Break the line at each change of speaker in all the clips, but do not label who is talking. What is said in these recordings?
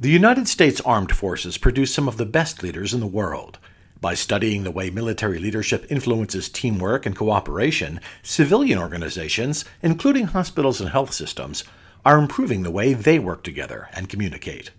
The United States Armed Forces produce some of the best leaders in the world. By studying the way military leadership influences teamwork and cooperation, civilian organizations, including hospitals and health systems, are improving the way they work together and communicate.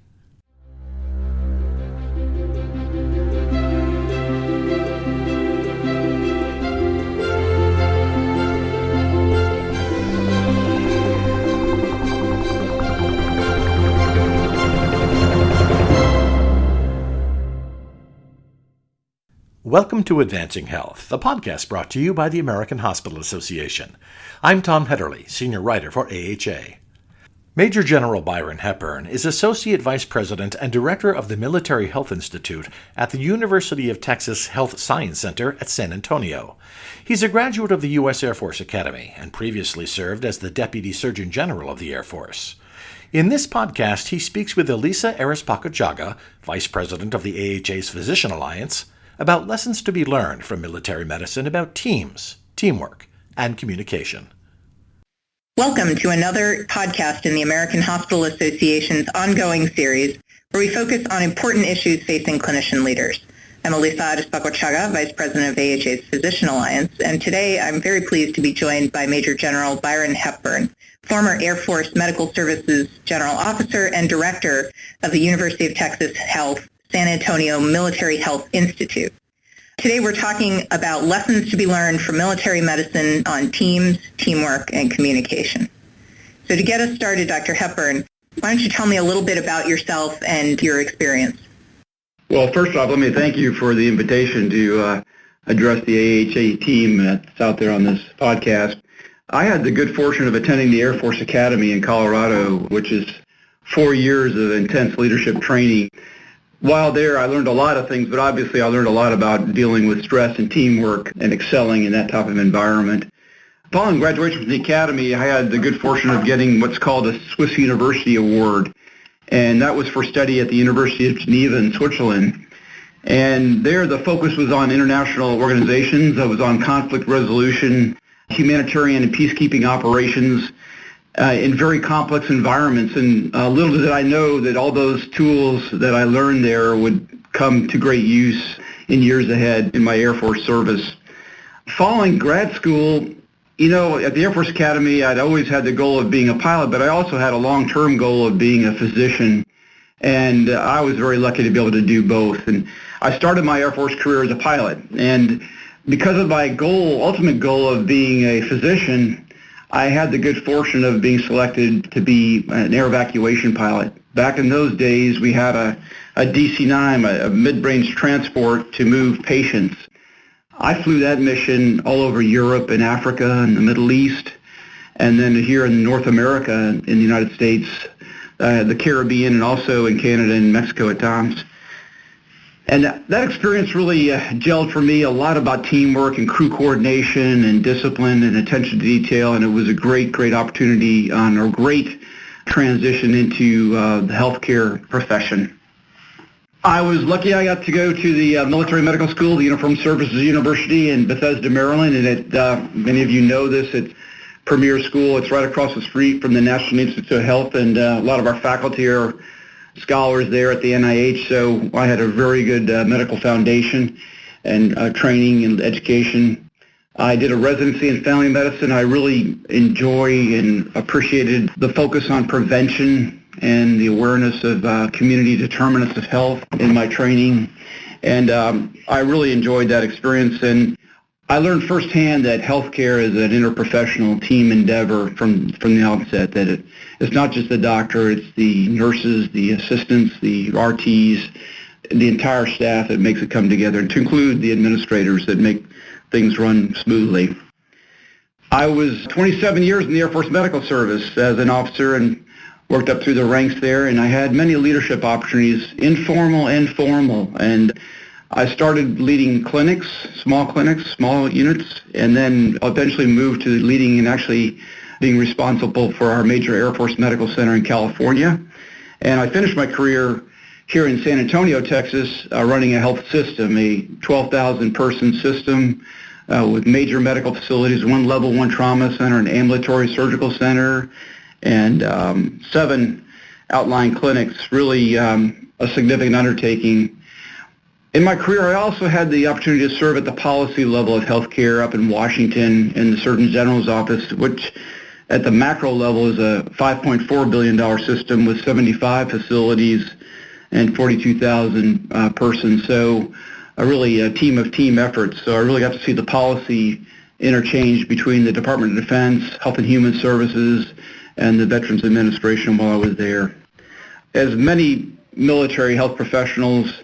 Welcome to Advancing Health, a podcast brought to you by the American Hospital Association. I'm Tom Hederle, Senior Writer for AHA. Major General Byron Hepburn is Associate Vice President and Director of the Military Health Institute at the University of Texas Health Science Center at San Antonio. He's a graduate of the U.S. Air Force Academy and previously served as the Deputy Surgeon General of the Air Force. In this podcast, he speaks with Elisa Arispacochaga, Vice President of the AHA's Physician Alliance, about lessons to be learned from military medicine about teams, teamwork, and communication.
Welcome to another podcast in the American Hospital Association's ongoing series, where we focus on important issues facing clinician leaders. I'm Elisa Arispacochaga, Vice President of AHA's Physician Alliance, and today I'm very pleased to be joined by Major General Byron Hepburn, former Air Force Medical Services General Officer and Director of the University of Texas Health San Antonio Military Health Institute. Today we're talking about lessons to be learned from military medicine on teams, teamwork, and communication. So to get us started, Dr. Hepburn, why don't you tell me a little bit about yourself and your experience?
Well, first off, let me thank you for the invitation to address the AHA team that's out there on this podcast. I had the good fortune of attending the Air Force Academy in Colorado, which is 4 years of intense leadership training. While there, I learned a lot of things, but obviously I learned a lot about dealing with stress and teamwork and excelling in that type of environment. Following graduation from the Academy, I had the good fortune of getting what's called a Swiss University Award, and that was for study at the University of Geneva in Switzerland. And there, the focus was on international organizations. It was on conflict resolution, humanitarian and peacekeeping operations, in very complex environments, and little did I know that all those tools that I learned there would come to great use in years ahead in my Air Force service. Following grad school, at the Air Force Academy, I'd always had the goal of being a pilot, but I also had a long-term goal of being a physician, and I was very lucky to be able to do both. And I started my Air Force career as a pilot, and because of my ultimate goal of being a physician, I had the good fortune of being selected to be an air evacuation pilot. Back in those days, we had a DC-9, a mid-range transport to move patients. I flew that mission all over Europe and Africa and the Middle East, and then here in North America, in the United States, the Caribbean, and also in Canada and Mexico at times. And that experience really gelled for me a lot about teamwork and crew coordination and discipline and attention to detail, and it was a great, great opportunity on a great transition into the healthcare profession. I was lucky I got to go to the Military Medical School, the Uniformed Services University in Bethesda, Maryland, and many of you know this, it's premier school. It's right across the street from the National Institute of Health, and a lot of our faculty are scholars there at the NIH, so I had a very good medical foundation and training and education. I did a residency in family medicine. I really enjoy and appreciated the focus on prevention and the awareness of community determinants of health in my training, and I really enjoyed that experience. And I learned firsthand that healthcare is an interprofessional team endeavor from the outset, that it's not just the doctor, it's the nurses, the assistants, the RTs, the entire staff that makes it come together, and to include the administrators that make things run smoothly. I was 27 years in the Air Force Medical Service as an officer and worked up through the ranks there, and I had many leadership opportunities, informal and formal, and I started leading clinics, small units, and then eventually moved to leading and actually being responsible for our major Air Force Medical Center in California. And I finished my career here in San Antonio, Texas, running a health system, a 12,000-person system with major medical facilities, one level 1 trauma center, an ambulatory surgical center, and 7 outlying clinics, really a significant undertaking. In my career, I also had the opportunity to serve at the policy level of healthcare up in Washington in the Surgeon General's office, which at the macro level is a $5.4 billion system with 75 facilities and 42,000 persons. So really a team of team efforts. So I really got to see the policy interchange between the Department of Defense, Health and Human Services, and the Veterans Administration while I was there. As many military health professionals,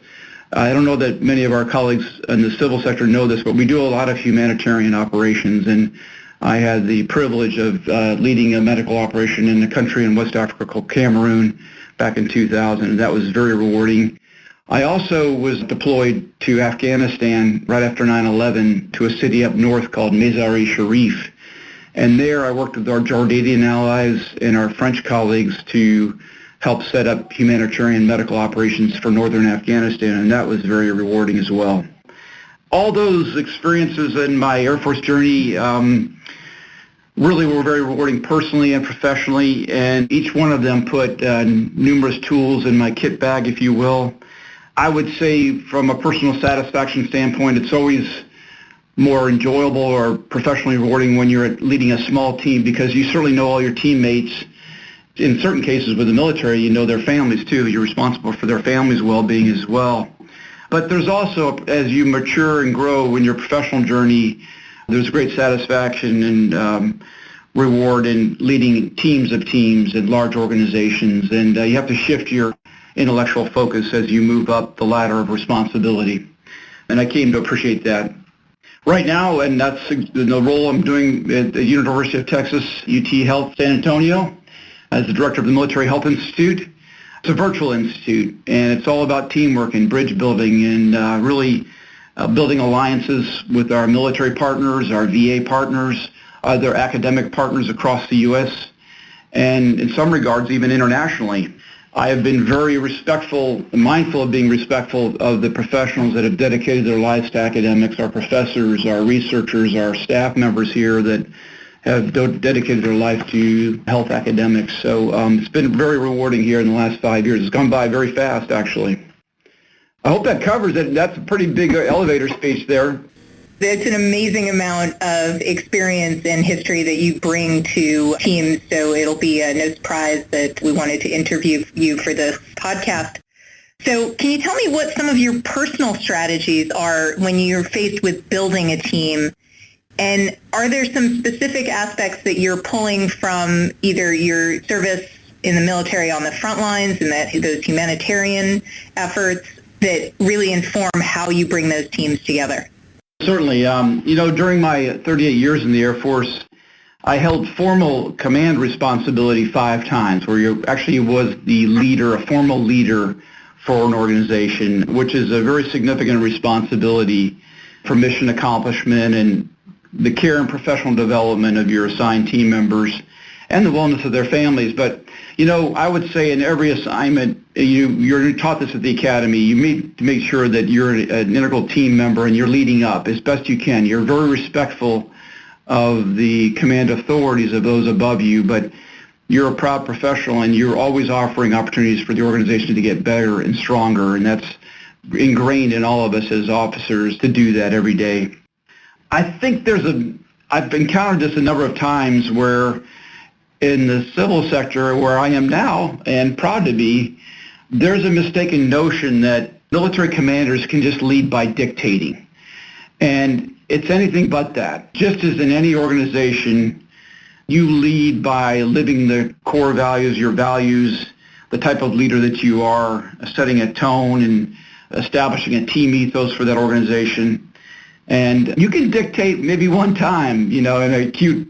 I don't know that many of our colleagues in the civil sector know this, but we do a lot of humanitarian operations, and I had the privilege of leading a medical operation in a country in West Africa called Cameroon back in 2000, and that was very rewarding. I also was deployed to Afghanistan right after 9/11 to a city up north called Mazar-e-Sharif, and there I worked with our Jordanian allies and our French colleagues to help set up humanitarian medical operations for northern Afghanistan, and that was very rewarding as well. All those experiences in my Air Force journey really were very rewarding personally and professionally, and each one of them put numerous tools in my kit bag, if you will. I would say from a personal satisfaction standpoint, it's always more enjoyable or professionally rewarding when you're leading a small team because you certainly know all your teammates. In certain cases with the military, you know their families too. You're responsible for their families' well-being as well. But there's also, as you mature and grow in your professional journey, there's great satisfaction and reward in leading teams of teams in large organizations. And you have to shift your intellectual focus as you move up the ladder of responsibility. And I came to appreciate that. Right now, and that's the role I'm doing at the University of Texas, UT Health San Antonio, as the director of the Military Health Institute. It's a virtual institute, and it's all about teamwork and bridge building and really building alliances with our military partners, our VA partners, other academic partners across the U.S., and in some regards, even internationally. I have been very respectful, mindful of being respectful of the professionals that have dedicated their lives to academics, our professors, our researchers, our staff members here that have dedicated their life to health academics. So it's been very rewarding here in the last 5 years. It's gone by very fast, actually. I hope that covers it. That's a pretty big elevator speech there.
It's an amazing amount of experience and history that you bring to teams, so it'll be no surprise that we wanted to interview you for this podcast. So can you tell me what some of your personal strategies are when you're faced with building a team? And are there some specific aspects that you're pulling from either your service in the military on the front lines and those humanitarian efforts that really inform how you bring those teams together?
Certainly. During my 38 years in the Air Force, I held formal command responsibility 5 times, where you actually was the leader, a formal leader for an organization, which is a very significant responsibility for mission accomplishment and the care and professional development of your assigned team members and the wellness of their families. But, I would say in every assignment, you're taught this at the academy, you need to make sure that you're an integral team member and you're leading up as best you can. You're very respectful of the command authorities of those above you, but you're a proud professional and you're always offering opportunities for the organization to get better and stronger, and that's ingrained in all of us as officers to do that every day. I think I've encountered this a number of times where in the civil sector where I am now and proud to be, there's a mistaken notion that military commanders can just lead by dictating. And it's anything but that. Just as in any organization, you lead by living the core values, your values, the type of leader that you are, setting a tone and establishing a team ethos for that organization. And you can dictate maybe one time, in an acute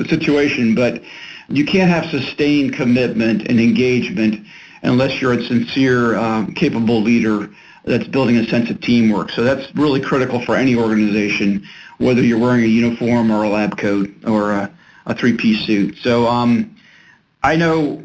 situation, but you can't have sustained commitment and engagement unless you're a sincere, capable leader that's building a sense of teamwork. So that's really critical for any organization, whether you're wearing a uniform or a lab coat or a three-piece suit. So I know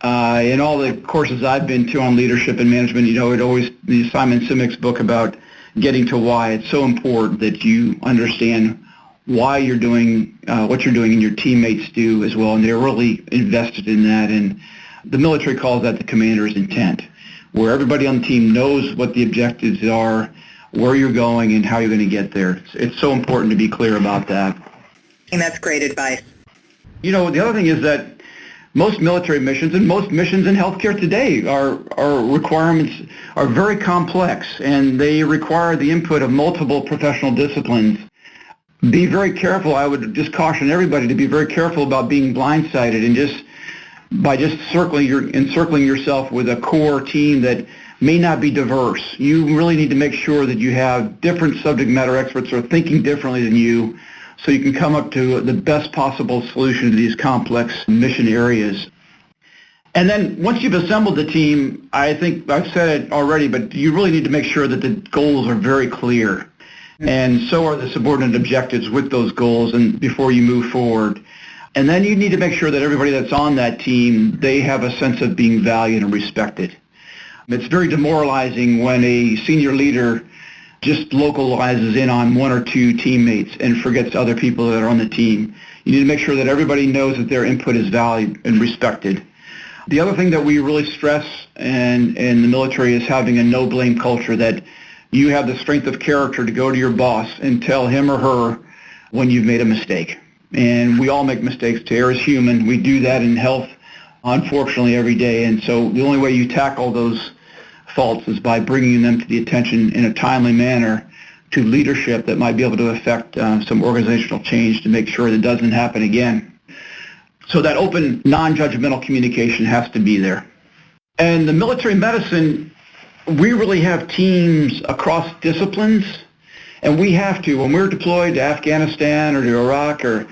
in all the courses I've been to on leadership and management, the Simon Sinek's book about getting to why, it's so important that you understand why you're doing what you're doing and your teammates do as well, and they're really invested in that. And The military calls that the commander's intent, where everybody on the team knows what the objectives are, where you're going, and how you're going to get there. It's so important to be clear about that.
And that's great advice.
The other thing is that most military missions and most missions in healthcare today are requirements are very complex, and they require the input of multiple professional disciplines. Be very careful. I would just caution everybody to be very careful about being blindsided and by encircling yourself with a core team that may not be diverse. You really need to make sure that you have different subject matter experts who are thinking differently than you, so you can come up to the best possible solution to these complex mission areas. And then once you've assembled the team, I think I've said it already, but you really need to make sure that the goals are very clear. And so are the subordinate objectives with those goals and before you move forward. And then you need to make sure that everybody that's on that team, they have a sense of being valued and respected. It's very demoralizing when a senior leader just localizes in on one or two teammates and forgets other people that are on the team. You need to make sure that everybody knows that their input is valued and respected. The other thing that we really stress in the military is having a no-blame culture, that you have the strength of character to go to your boss and tell him or her when you've made a mistake. And we all make mistakes. To err is human. We do that in health, unfortunately, every day. And so the only way you tackle those faults is by bringing them to the attention in a timely manner to leadership that might be able to affect some organizational change to make sure that it doesn't happen again. So that open, non-judgmental communication has to be there. And the military medicine, we really have teams across disciplines, and we have to. When we're deployed to Afghanistan or to Iraq, or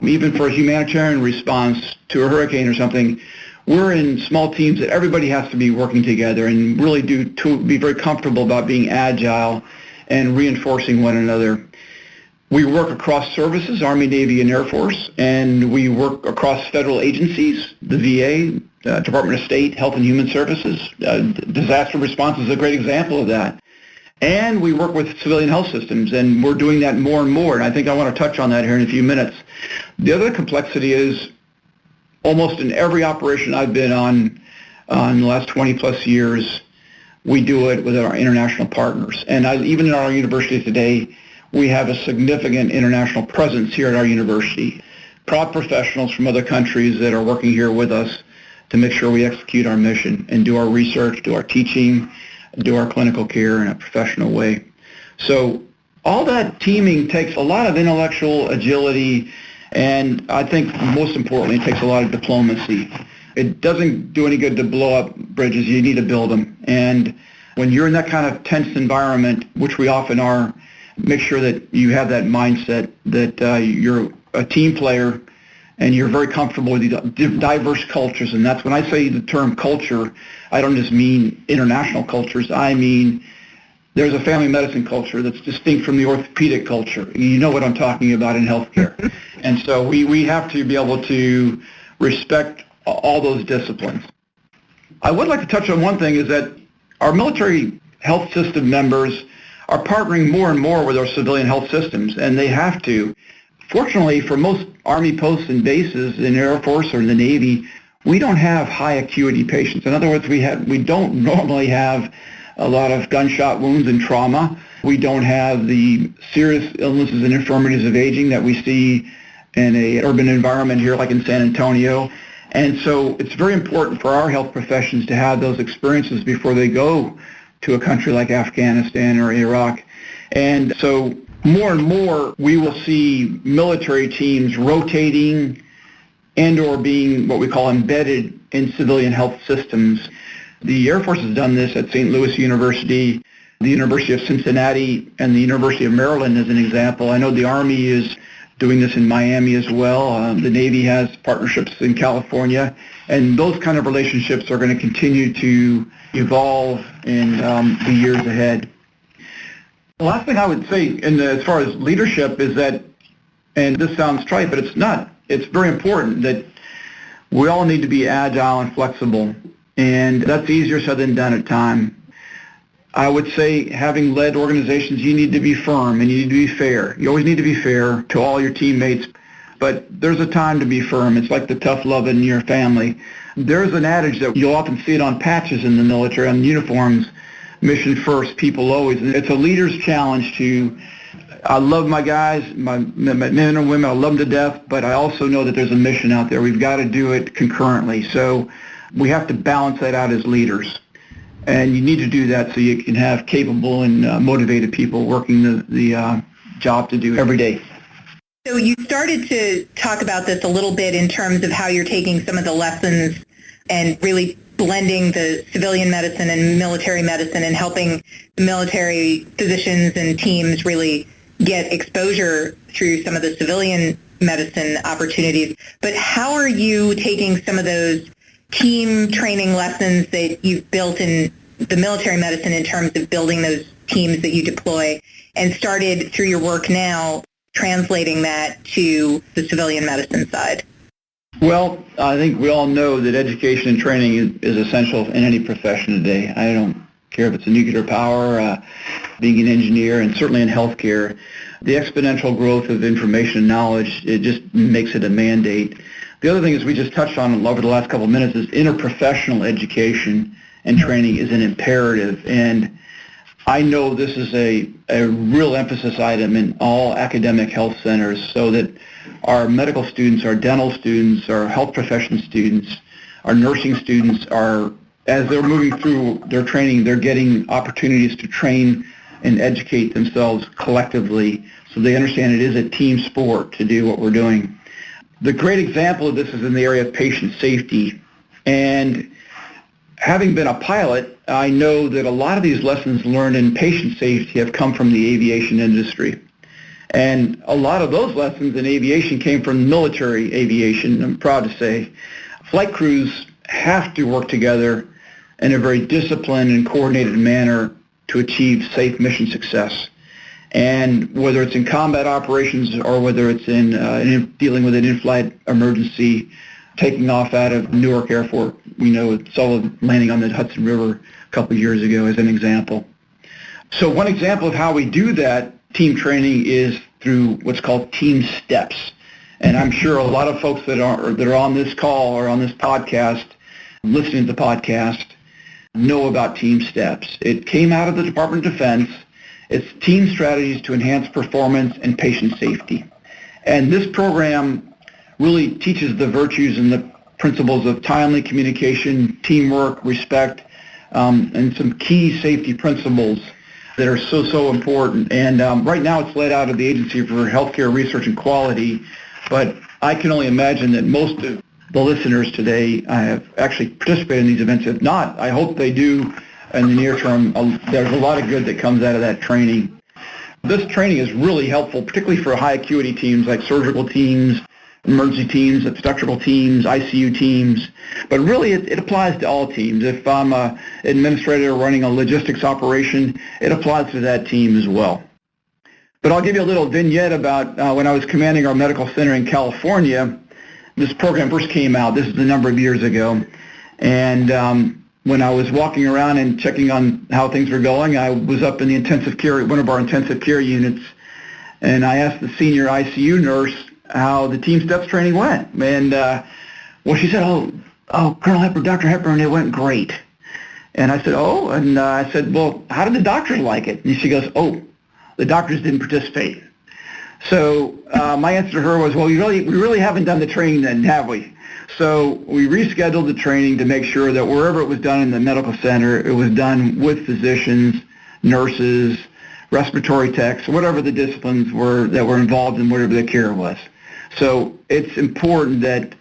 even for a humanitarian response to a hurricane or something, we're in small teams that everybody has to be working together and really to be very comfortable about being agile and reinforcing one another. We work across services, Army, Navy, and Air Force, and we work across federal agencies, the VA, Department of State, Health and Human Services. Disaster response is a great example of that. And we work with civilian health systems, and we're doing that more and more, and I think I want to touch on that here in a few minutes. The other complexity is almost in every operation I've been on in the last 20-plus years, we do it with our international partners. And even in our university today, we have a significant international presence here at our university. Proud professionals from other countries that are working here with us to make sure we execute our mission and do our research, do our teaching, do our clinical care in a professional way. So all that teaming takes a lot of intellectual agility, and I think most importantly, it takes a lot of diplomacy. It doesn't do any good to blow up bridges. You need to build them. And when you're in that kind of tense environment, which we often are, make sure that you have that mindset that you're a team player and you're very comfortable with these diverse cultures. And that's when I say the term culture, I don't just mean international cultures. I mean there's a family medicine culture that's distinct from the orthopedic culture. You know what I'm talking about in healthcare. And so we have to be able to respect all those disciplines. I would like to touch on one thing, is that our military health system members are partnering more and more with our civilian health systems, and they have to. Fortunately, for most Army posts and bases in the Air Force or in the Navy, we don't have high acuity patients. In other words, we don't normally have a lot of gunshot wounds and trauma. We don't have the serious illnesses and infirmities of aging that we see in an urban environment here like in San Antonio. And so it's very important for our health professions to have those experiences before they go to a country like Afghanistan or Iraq. And so more and more we will see military teams rotating and or being what we call embedded in civilian health systems. The Air Force has done this at St. Louis University, the University of Cincinnati, and the University of Maryland as an example. I know the Army is doing this in Miami as well. The Navy has partnerships in California, and those kind of relationships are going to continue to evolve in the years ahead. The last thing I would say as far as leadership is that, and this sounds trite, but it's not, it's very important that we all need to be agile and flexible, and that's easier said than done at times. I would say, having led organizations, you need to be firm and you need to be fair. You always need to be fair to all your teammates, but there's a time to be firm. It's like the tough love in your family. There's an adage that you'll often see it on patches in the military, on uniforms, mission first, people always. And it's a leader's challenge to, I love my guys, my men and women, I love them to death, but I also know that there's a mission out there. We've got to do it concurrently. So we have to balance that out as leaders. And you need to do that so you can have capable and motivated people working the job to do every day.
So you started to talk about this a little bit in terms of how you're taking some of the lessons and really blending the civilian medicine and military medicine and helping the military physicians and teams really get exposure through some of the civilian medicine opportunities. But how are you taking some of those team training lessons that you've built in the military medicine in terms of building those teams that you deploy and started through your work now translating that to the civilian medicine side?
Well, I think we all know that education and training is essential in any profession today. I don't care if it's a nuclear power, being an engineer, and certainly in healthcare. The exponential growth of information and knowledge, it just makes it a mandate. The other thing is we just touched on over the last couple of minutes is interprofessional education and training is an imperative. And I know this is a real emphasis item in all academic health centers so that our medical students, our dental students, our health profession students, our nursing students are, as they're moving through their training, they're getting opportunities to train and educate themselves collectively so they understand it is a team sport to do what we're doing. The great example of this is in the area of patient safety. And having been a pilot, I know that a lot of these lessons learned in patient safety have come from the aviation industry. And a lot of those lessons in aviation came from military aviation, I'm proud to say. Flight crews have to work together in a very disciplined and coordinated manner to achieve safe mission success. And whether it's in combat operations or whether it's in dealing with an in-flight emergency, taking off out of Newark Airport, we know Sullivan landing on the Hudson River a couple of years ago as an example. So one example of how we do that team training is through what's called team steps. And I'm sure a lot of folks that are on this call or on this podcast, listening to the podcast, know about team steps. It came out of the Department of Defense. It's team strategies to enhance performance and patient safety. And this program really teaches the virtues and the principles of timely communication, teamwork, respect, and some key safety principles that are so important. And right now it's led out of the Agency for Healthcare Research and Quality, but I can only imagine that most of the listeners today have actually participated in these events. If not, I hope they do in the near term. There's a lot of good that comes out of that training. This training is really helpful, particularly for high acuity teams like surgical teams, emergency teams, obstetrical teams, ICU teams, but really it applies to all teams. If I'm an administrator running a logistics operation, it applies to that team as well. But I'll give you a little vignette about when I was commanding our medical center in California. This program first came out. This is a number of years ago. And when I was walking around and checking on how things were going, I was up in the intensive care, one of our intensive care units, and I asked the senior ICU nurse how the team steps training went. And well, she said, oh, Colonel Hepburn, Dr. Hepburn, it went great. And I said, oh, and I said, well, how did the doctors like it? And she goes, oh, the doctors didn't participate. So my answer to her was, well, we really haven't done the training then, have we? So we rescheduled the training to make sure that wherever it was done in the medical center, it was done with physicians, nurses, respiratory techs, whatever the disciplines were that were involved in whatever the care was. So it's important that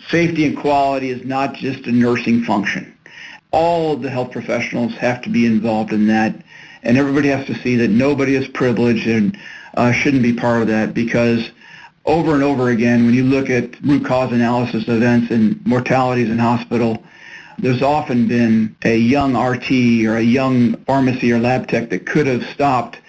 safety and quality is not just a nursing function. All of the health professionals have to be involved in that, and everybody has to see that nobody is privileged and shouldn't be part of that, because over and over again, when you look at root cause analysis events and mortalities in hospital, there's often been a young RT or a young pharmacy or lab tech that could have stopped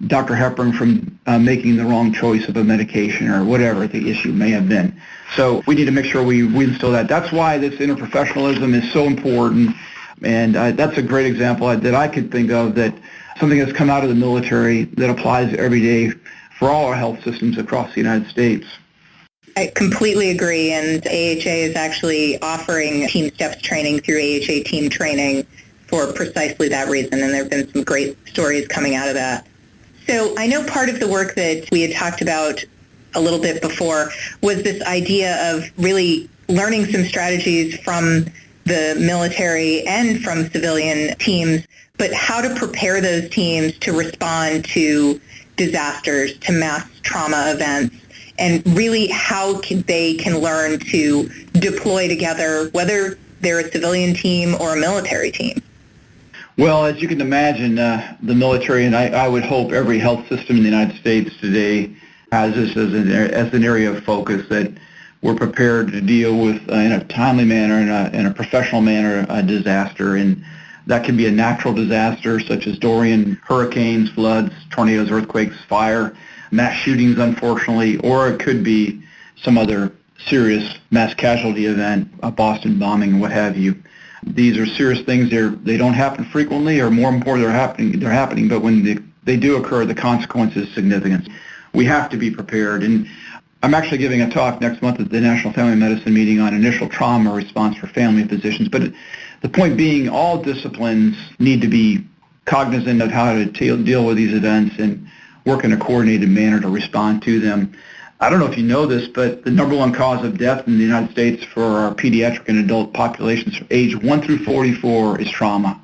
Dr. Hepburn from making the wrong choice of a medication or whatever the issue may have been. So we need to make sure we instill that. That's why this interprofessionalism is so important, and that's a great example that I could think of, that something that's come out of the military that applies every day for all our health systems across the United States.
I completely agree, and AHA is actually offering Team Steps training through AHA Team Training for precisely that reason, and there have been some great stories coming out of that. So I know part of the work that we had talked about a little bit before was this idea of really learning some strategies from the military and from civilian teams, but how to prepare those teams to respond to disasters, to mass trauma events, and really how they can learn to deploy together, whether they're a civilian team or a military team.
Well, as you can imagine, the military, and I would hope every health system in the United States today has this as an area of focus, that we're prepared to deal with, in a timely manner, in a professional manner, a disaster. And that can be a natural disaster such as Dorian, hurricanes, floods, tornadoes, earthquakes, fire, mass shootings, unfortunately, or it could be some other serious mass casualty event, a Boston bombing, what have you. These are serious things. They don't happen frequently, or more important, they're happening, but when they do occur, the consequence is significant. We have to be prepared. And I'm actually giving a talk next month at the National Family Medicine meeting on initial trauma response for family physicians. But the point being, all disciplines need to be cognizant of how to deal with these events and work in a coordinated manner to respond to them. I don't know if you know this, but the number one cause of death in the United States for our pediatric and adult populations age 1 through 44 is trauma.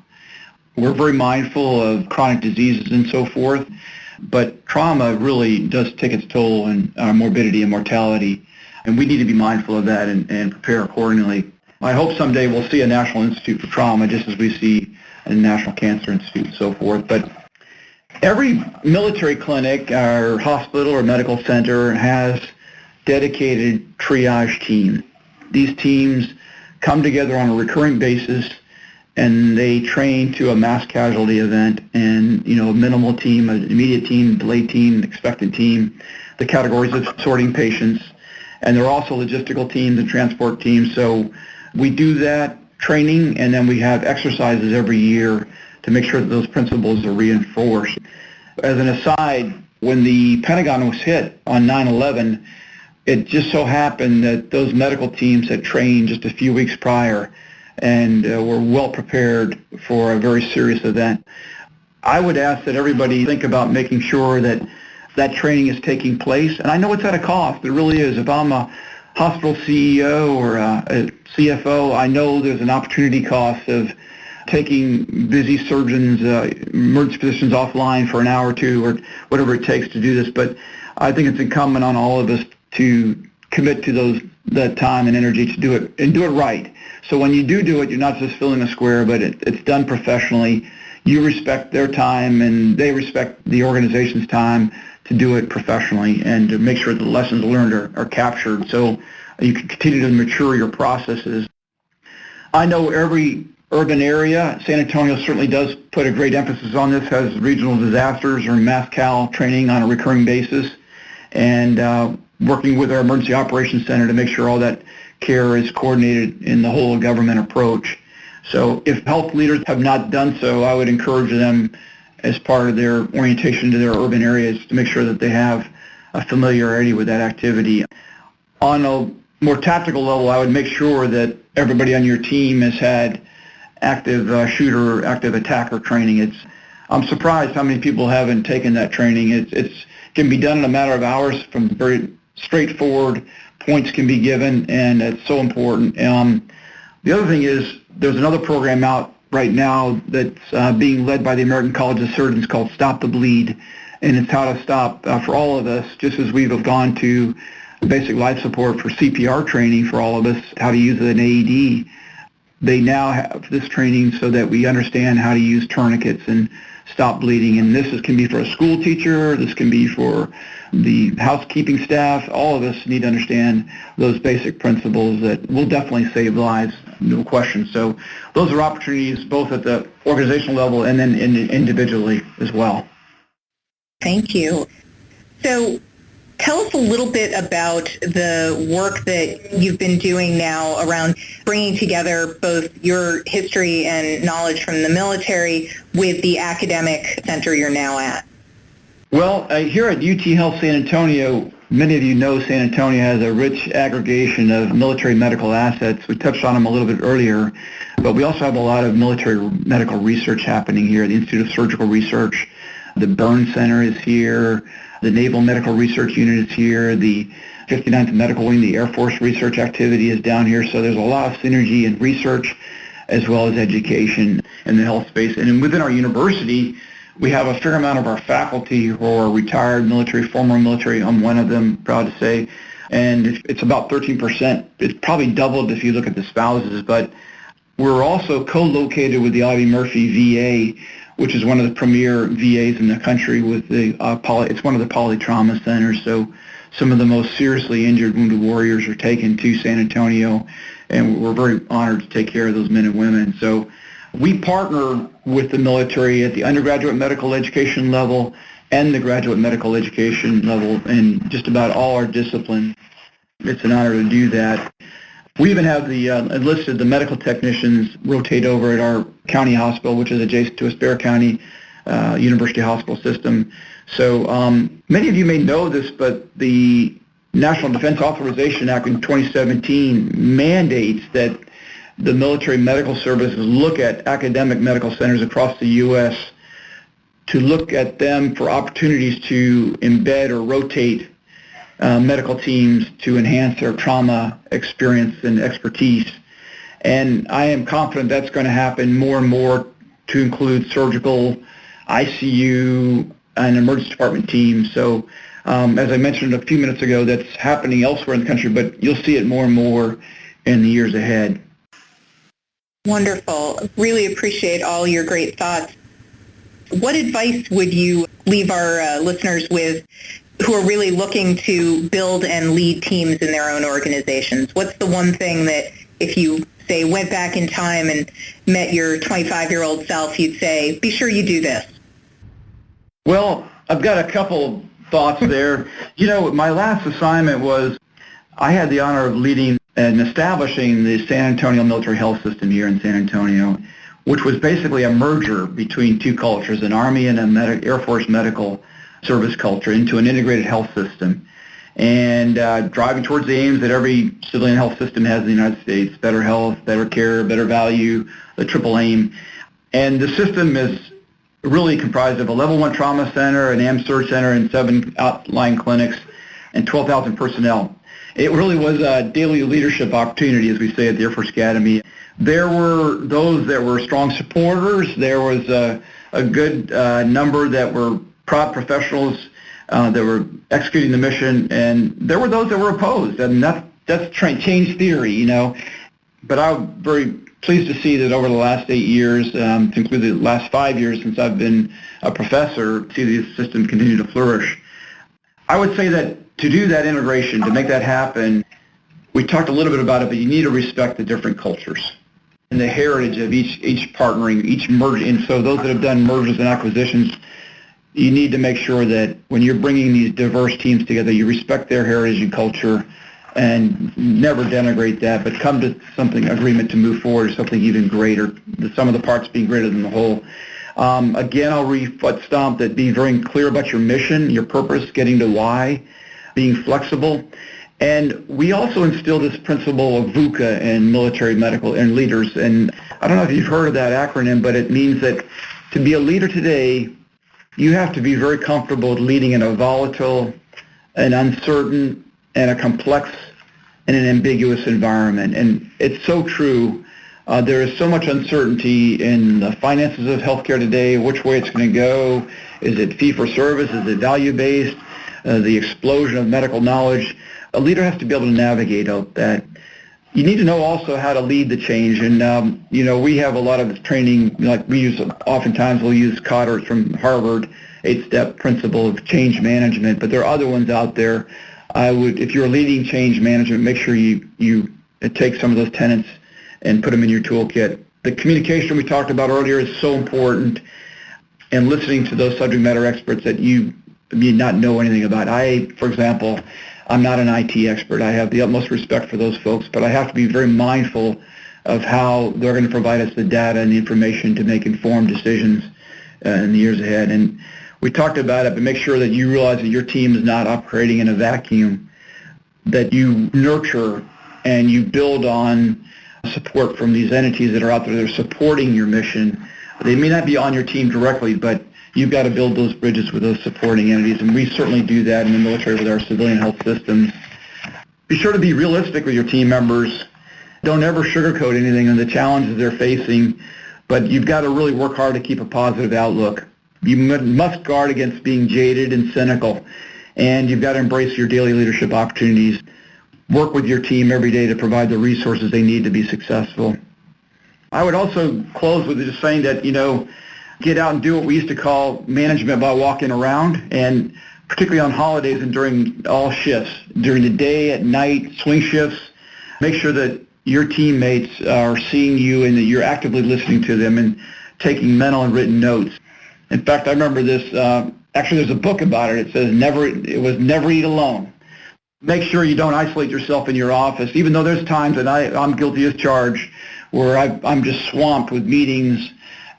We're very mindful of chronic diseases and so forth, but trauma really does take its toll on our morbidity and mortality, and we need to be mindful of that and prepare accordingly. I hope someday we'll see a National Institute for Trauma, just as we see a National Cancer Institute and so forth. But every military clinic or hospital or medical center has dedicated triage teams. These teams come together on a recurring basis, and they train to a mass casualty event, and a minimal team, an immediate team, delayed team, expected team, the categories of sorting patients, and there are also logistical teams and transport teams. So we do that training, and then we have exercises every year to make sure that those principles are reinforced. As an aside, when the Pentagon was hit on 9/11, it just so happened that those medical teams had trained just a few weeks prior and were well prepared for a very serious event. I would ask that everybody think about making sure that that training is taking place. And I know it's at a cost. It really is. If I'm a hospital CEO or a CFO, I know there's an opportunity cost of taking busy surgeons, emergency physicians offline for an hour or two or whatever it takes to do this. But I think it's incumbent on all of us to commit to that time and energy to do it and do it right. So when you do it, you're not just filling a square, but it's done professionally. You respect their time, and they respect the organization's time to do it professionally and to make sure the lessons learned are captured so you can continue to mature your processes. I know every urban area, San Antonio certainly does put a great emphasis on this, has regional disasters or mass cal training on a recurring basis, and working with our Emergency Operations Center to make sure all that care is coordinated in the whole of government approach. So if health leaders have not done so, I would encourage them as part of their orientation to their urban areas to make sure that they have a familiarity with that activity. On a more tactical level, I would make sure that everybody on your team has had active shooter, active attacker training. I'm surprised how many people haven't taken that training. It can be done in a matter of hours from very straightforward points can be given, and it's so important. The other thing is there's another program out right now that's being led by the American College of Surgeons called Stop the Bleed, and it's how to stop for all of us, just as we've gone to basic life support for CPR training for all of us, how to use an AED. They now have this training so that we understand how to use tourniquets and stop bleeding. And this can be for a school teacher, this can be for the housekeeping staff. All of us need to understand those basic principles that will definitely save lives, no question. So those are opportunities both at the organizational level and then individually as well.
Thank you. So tell us a little bit about the work that you've been doing now around bringing together both your history and knowledge from the military with the academic center you're now at.
Well, here at UT Health San Antonio, Many of you know San Antonio has a rich aggregation of military medical assets. We touched on them a little bit earlier, but we also have a lot of military medical research happening here. The Institute of Surgical Research, the Burn Center is here, the Naval Medical Research Unit is here, the 59th Medical Wing, the Air Force research activity is down here. So there's a lot of synergy in research as well as education in the health space. And within our university, we have a fair amount of our faculty who are retired military, former military. I'm one of them, proud to say. And it's about 13%. It's probably doubled if you look at the spouses. But we're also co-located with the Audie Murphy VA, which is one of the premier VAs in the country. With the it's one of the polytrauma centers. So some of the most seriously injured wounded warriors are taken to San Antonio, and we're very honored to take care of those men and women. So we partner with the military at the undergraduate medical education level and the graduate medical education level in just about all our disciplines. It's an honor to do that. We even have enlisted the medical technicians rotate over at our county hospital, which is adjacent to Bexar County University Hospital System. So many of you may know this, but the National Defense Authorization Act in 2017 mandates that the military medical services look at academic medical centers across the U.S. to look at them for opportunities to embed or rotate medical teams to enhance their trauma experience and expertise. And I am confident that's going to happen more and more to include surgical, ICU, and emergency department teams. So as I mentioned a few minutes ago, that's happening elsewhere in the country, but you'll see it more and more in the years ahead.
Wonderful. Really appreciate all your great thoughts. What advice would you leave our listeners with who are really looking to build and lead teams in their own organizations? What's the one thing that if you, say, went back in time and met your 25-year-old self, you'd say, be sure you do this?
Well, I've got a couple thoughts there. You know, my last assignment was I had the honor of leading and establishing the San Antonio Military Health System here in San Antonio, which was basically a merger between two cultures, an Army and an Air Force medical service culture, into an integrated health system. And driving towards the aims that every civilian health system has in the United States: better health, better care, better value, the triple aim. And the system is really comprised of a Level 1 trauma center, an AMSURG center, and 7 outlying clinics, and 12,000 personnel. It really was a daily leadership opportunity, as we say at the Air Force Academy. There were those that were strong supporters. There was a good number that were proud professionals that were executing the mission, and there were those that were opposed. And that's change theory, you know. But I'm very pleased to see that over the last 8 years, to include the last 5 years since I've been a professor, see the system continue to flourish. I would say that to do that integration, to make that happen, we talked a little bit about it, but you need to respect the different cultures and the heritage of each partnering, each merge. And so those that have done mergers and acquisitions, you need to make sure that when you're bringing these diverse teams together, you respect their heritage and culture and never denigrate that, but come to something, agreement to move forward, something even greater, the sum of the parts being greater than the whole. Again, I'll re-foot stomp that being very clear about your mission, your purpose, getting to why, being flexible. And we also instill this principle of VUCA in military medical and leaders. And I don't know if you've heard of that acronym, but it means that to be a leader today, you have to be very comfortable leading in a volatile, an uncertain, and a complex and an ambiguous environment. And it's so true. There is so much uncertainty in the finances of healthcare today, which way it's going to go. Is it fee-for-service? Is it value-based? The explosion of medical knowledge. A leader has to be able to navigate out that. You need to know also how to lead the change. And, we have a lot of training, like oftentimes we'll use Cotter from Harvard, 8-step principle of change management, but there are other ones out there. If you're leading change management, make sure you take some of those tenets and put them in your toolkit. The communication we talked about earlier is so important, and listening to those subject matter experts that you may not know anything about. For example, I'm not an IT expert. I have the utmost respect for those folks, but I have to be very mindful of how they're going to provide us the data and the information to make informed decisions in the years ahead. And We talked about it, but make sure that you realize that your team is not operating in a vacuum, that you nurture and you build on support from these entities that are out there that are supporting your mission. They may not be on your team directly, but you've got to build those bridges with those supporting entities, and we certainly do that in the military with our civilian health systems. Be sure to be realistic with your team members. Don't ever sugarcoat anything on the challenges they're facing, but you've got to really work hard to keep a positive outlook. You must guard against being jaded and cynical, and you've got to embrace your daily leadership opportunities. Work with your team every day to provide the resources they need to be successful. I would also close with just saying that, get out and do what we used to call management by walking around, and particularly on holidays and during all shifts, during the day, at night, swing shifts. Make sure that your teammates are seeing you and that you're actively listening to them and taking mental and written notes. In fact, I remember this, actually there's a book about it. It says, never eat alone. Make sure you don't isolate yourself in your office, even though there's times, and I'm guilty as charged, where I'm just swamped with meetings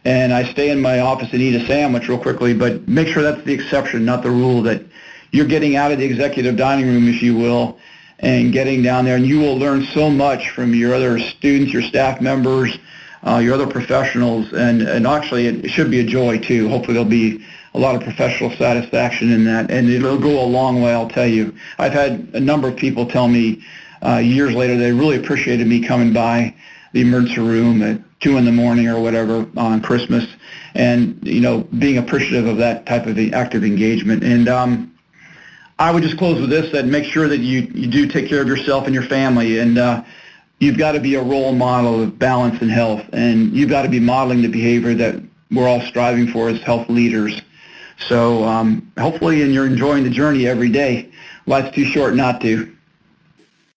and I stay in my office and eat a sandwich real quickly, but make sure that's the exception, not the rule, that you're getting out of the executive dining room, if you will, and getting down there, and you will learn so much from your other students, your staff members, your other professionals, and actually it should be a joy too. Hopefully there'll be a lot of professional satisfaction in that, and it'll go a long way, I'll tell you. I've had a number of people tell me years later they really appreciated me coming by the emergency room at 2 in the morning or whatever on Christmas, and being appreciative of that type of active engagement. And I would just close with this, that make sure that you do take care of yourself and your family, and you've got to be a role model of balance and health, and you've got to be modeling the behavior that we're all striving for as health leaders. So hopefully, and you're enjoying the journey every day. Life's too short not to.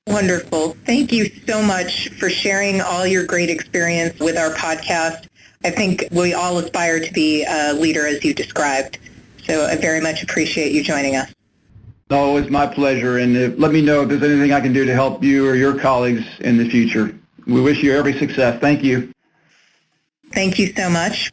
Wonderful. Thank you so much for sharing all your great experience with our podcast. I think we all aspire to be a leader as you described. So I very much appreciate you joining us.
No, it's my pleasure. And let me know if there's anything I can do to help you or your colleagues in the future. We wish you every success. Thank you.
Thank you so much.